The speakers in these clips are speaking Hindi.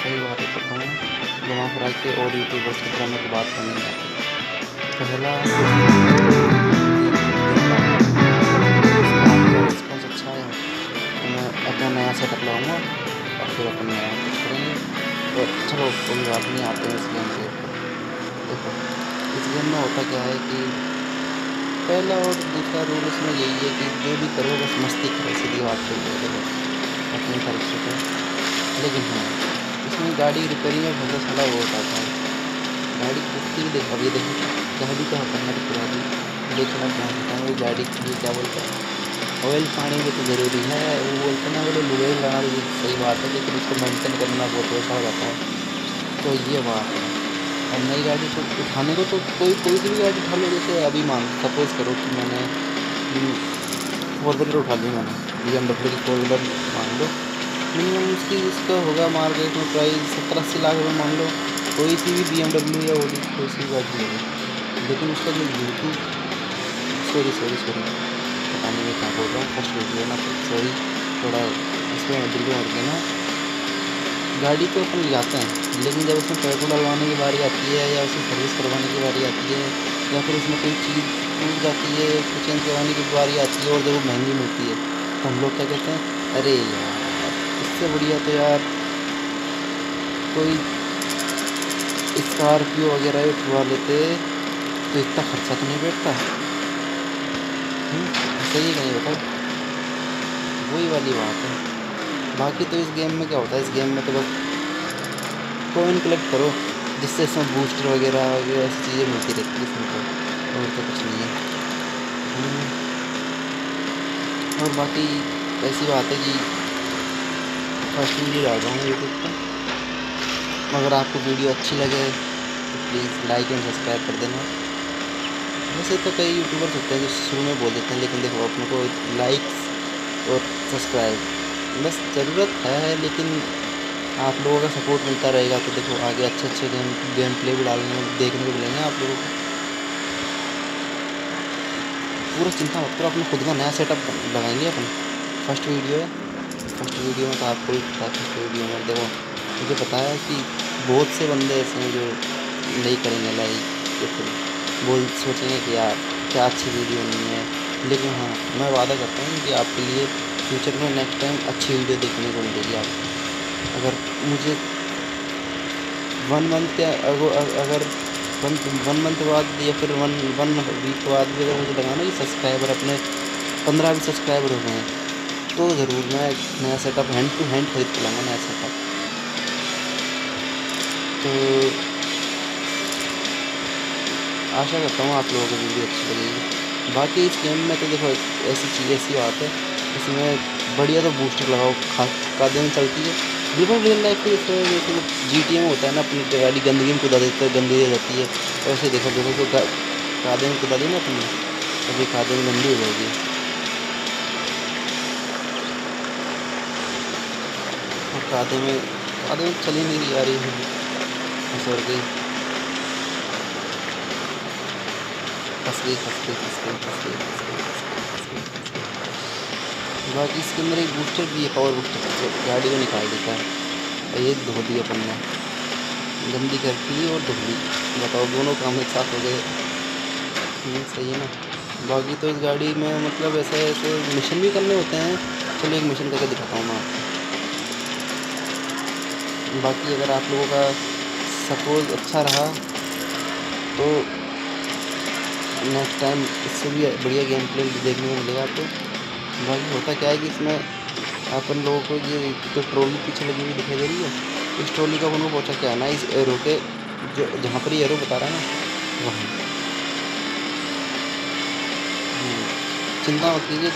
सही बात करता हूँ, घुमा फिरा के और यूट्यूबर्स की तरह मेरे को बात करनी नहीं आती। पहला देख लाऊँगा, अगर उसका आगे का रिस्पॉन्स अच्छा आया तो मैं अपना नया सेटअप लाऊँगा और फिर अपन नया कुछ करेंगे। और चलो कोई बात नहीं, आते हैं इस गेम के ऊपर। देखो, इस गेम में होता क्या है कि पहला और दूसरा रूल इसमें यही है कि जो भी करो बस मस्ती करो, सीधी बात तो ये है देखो, अपनी तरफ से तो। लेकिन हाँ, इसमें गाड़ी रिपेयरिंग में बहुत सारा वो होता है, गाड़ी टूटती भी देखो। अभी देखो, गाड़ी तो अपन ने पूरा दी, लेकिन अब मैं बताऊँ ये गाड़ी ये क्या बोलता है, ऑयल पानी भी तो ज़रूरी है। वो बोलते हैं ना, बोले लुबेल लगाना तो सही बात है, लेकिन उसको मेंटेन करना बहुत वैसा हो जाता है। तो ये बात है। और नई गाड़ी को उठाने को तो कोई कोई सी भी गाड़ी उठा लो। जैसे अभी मान सपोज़ करो कि मैंने फोर व्हीलर उठा ली, मैंने BMW की फोर व्हीलर मान लो। मिनिमम उसकी उसका होगा मार्केट में प्राइस 70-80 लाख रुपये मान लो। कोई सी भी BMW या ऑडी कोई सी भी गाड़ी ले लो, लेकिन उसका जो यूट्यूब, सॉरी सॉरी सॉरी, पता नहीं मैं क्या बोल रहा हूँ, फर्स्ट वीडियो ना, तो सॉरी, थोड़ा इसमें दिल में उठ गया ना। गाड़ी तो अपन ले जाते हैं, लेकिन जब उसमें पेट्रोल डलवाने की बारी आती है या उसकी सर्विस करवाने की बारी आती है, या फिर उसमें कोई चीज़ टूट जाती है, उसको चेंज करवाने की बारी आती है और जब वो महंगी मिलती है, तो हम लोग क्या कहते हैं, अरे यार इससे बढ़िया तो यार कोई स्कॉर्पियो वगैरह ही उठवा लेते, तो इतना खर्चा तो नहीं बैठता। सही है कहीं बताओ, वही वाली बात है। बाकी तो इस गेम में क्या होता है, इस गेम में तो बस कॉइन कलेक्ट करो, जिससे इसमें बूस्टर वगैरह वगैरह ऐसी चीज़ें मिलती रहती है इसमें तो, और तो कुछ नहीं है। और बाकी ऐसी बात है कि फर्स्ट वीडियो डाल रहा हूँ यूट्यूब पर, अगर आपको वीडियो अच्छी लगे तो प्लीज़ लाइक एंड सब्सक्राइब कर देना। वैसे तो कई यूट्यूबर्स होते हैं जो शुरू में बोल देते हैं, लेकिन देखो अपने को लाइक्स और सब्सक्राइब बस ज़रूरत है, लेकिन आप लोगों का सपोर्ट मिलता रहेगा तो देखो आगे अच्छे अच्छे गेम प्ले भी डालने देखने को मिलेंगे आप लोगों को। पूरा चिंता मत करो, अपना खुद का नया सेटअप लगाएंगे अपन। फर्स्ट वीडियो है, फर्स्ट वीडियो में तो आपको भी पता है, फर्स्ट वीडियो में देखो मुझे पता है कि बहुत से बंदे ऐसे हैं जो नहीं करेंगे लाइक, या फिर बोल सोचेंगे कि यार क्या अच्छी वीडियो नहीं है। लेकिन हाँ, मैं वादा करता हूँ कि आपके लिए फ्यूचर में नेक्स्ट टाइम अच्छी वीडियो देखने को मिलेगी आपको। अगर मुझे 1 मंथ या अगर 1 मंथ बाद या फिर वन वन वीक बाद भी अगर मुझे लगा ना कि सब्सक्राइबर अपने 15 भी सब्सक्राइबर हो गए हैं, तो ज़रूर मैं एक नया सेटअप हैंड टू हैंड खरीद के लाऊंगा, नया सेटअप। तो आशा करता हूँ आप लोगों को वीडियो अच्छी लगेगी। बाकी इस गेम में तो देखो ऐसी चीज़, ऐसी बात है, इसमें बढ़िया तो बूस्टर लगाओ, कादे में चलती है बिल्कुल रियल लाइफ के जैसे। जैसे वो GTA में होता है ना, अपनी गाड़ी गंदगी में कुदा देते हैं, गंदी हो जाती है, वैसे देखो देखो तो कादे में कुदा दी ना अपनी, तभी कादे में गंदी हो जाएगी। और कादे में चली नहीं रही, आ रही है, सड़ गई, फंस गई फंस गई फंस गई फंस गई फंस गई फंस गई फंस गई फंस गई। बाकी इसके अंदर एक बूस्टर भी है, पावर बूस्टर, जो गाड़ी को निकाल देता है। और ये धो दी अपन ने, गंदी करती ली और धो ली, बताओ दोनों काम एक साथ हो गए। सही है ना। बाकी तो इस गाड़ी में मतलब ऐसे ऐसे मिशन भी करने होते हैं। चलो एक मिशन करके दिखाता हूँ मैं आपको। बाकी अगर आप लोगों का सपोज अच्छा रहा तो नेक्स्ट टाइम इससे भी बढ़िया गेम प्ले देखने को मिलेगा आपको। बाकी होता क्या है कि इसमें अपन लोगों को ये जो ट्रॉली पीछे लगी हुई दिखाई दे रही है, इस ट्रॉली का अपन को पहुँचा क्या है ना, इस एरो के जो जहाँ पर ये एरो बता रहा है ना, वहाँ। चिंता मत कीजिए,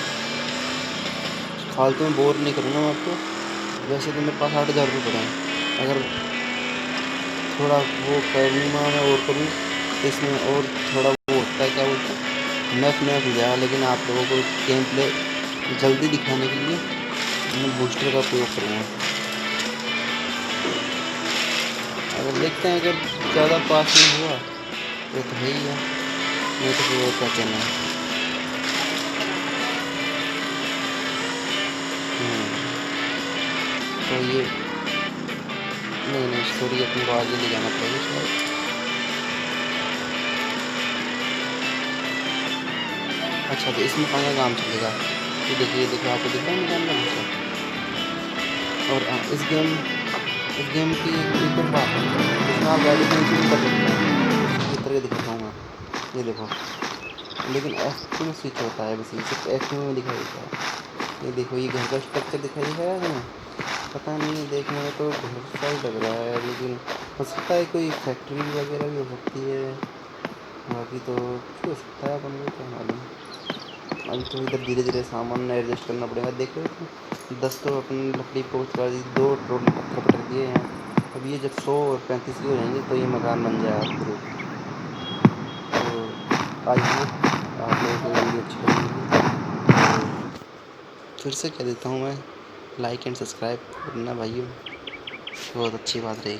फालतू में बोर नहीं करूँगा मैं आपको। वैसे तो मेरे पास 8,000 रुपये पड़े हैं, अगर थोड़ा वो करूँगा मैं और करूँ तो इसमें और थोड़ा वो होता है, क्या बोलते हैं, नफ नफ हो जाएगा। लेकिन आप लोगों को गेम प्ले जल्दी दिखाने के लिए मैं बूस्टर का प्रयोग करूँगा। अगर देखते हैं, अगर ज़्यादा पास नहीं हुआ तो है ही है, नहीं तो फिर और क्या कहना है। तो ये नहीं स्टोरी अपने को आगे ले जाना पड़ेगा शायद। अच्छा तो इसमें कहाँ का काम चलेगा? ये देखिए आपको दिख रहा है मेरे अंदर से। और इस गेम की एक और बात है, इसमें आप गाड़ी कहीं से भी कर सकते हैं, इस तरह दिखाता हूँ मैं। ये देखो, लेकिन F2 में स्विच होता है, बस ये सिर्फ F2 में दिखाई देता है। ये देखो, ये घर का स्ट्रक्चर दिखाई दे रहा है हमें, पता नहीं देखने में तो घर सा ही लग रहा है, लेकिन हो सकता है कोई फैक्ट्री वगैरह भी हो सकती है, बाकी तो कुछ हो सकता है, अपन को क्या मालूम। अभी तो इधर धीरे धीरे सामान एडजस्ट करना पड़ेगा। देखो 10 तो अपन लकड़ी पोस्ट कर दी, 2 ट्रोली पत्थर पटक दिए हैं। अब ये जब 100 और 35 की हो जाएंगे तो ये मकान बन जाएगा पूरे। तो आई होप आप लोगों को वीडियो अच्छी लगेगी। फिर से कह देता हूँ मैं, लाइक एंड सब्सक्राइब करना भाइयों, बहुत अच्छी बात रहेगी।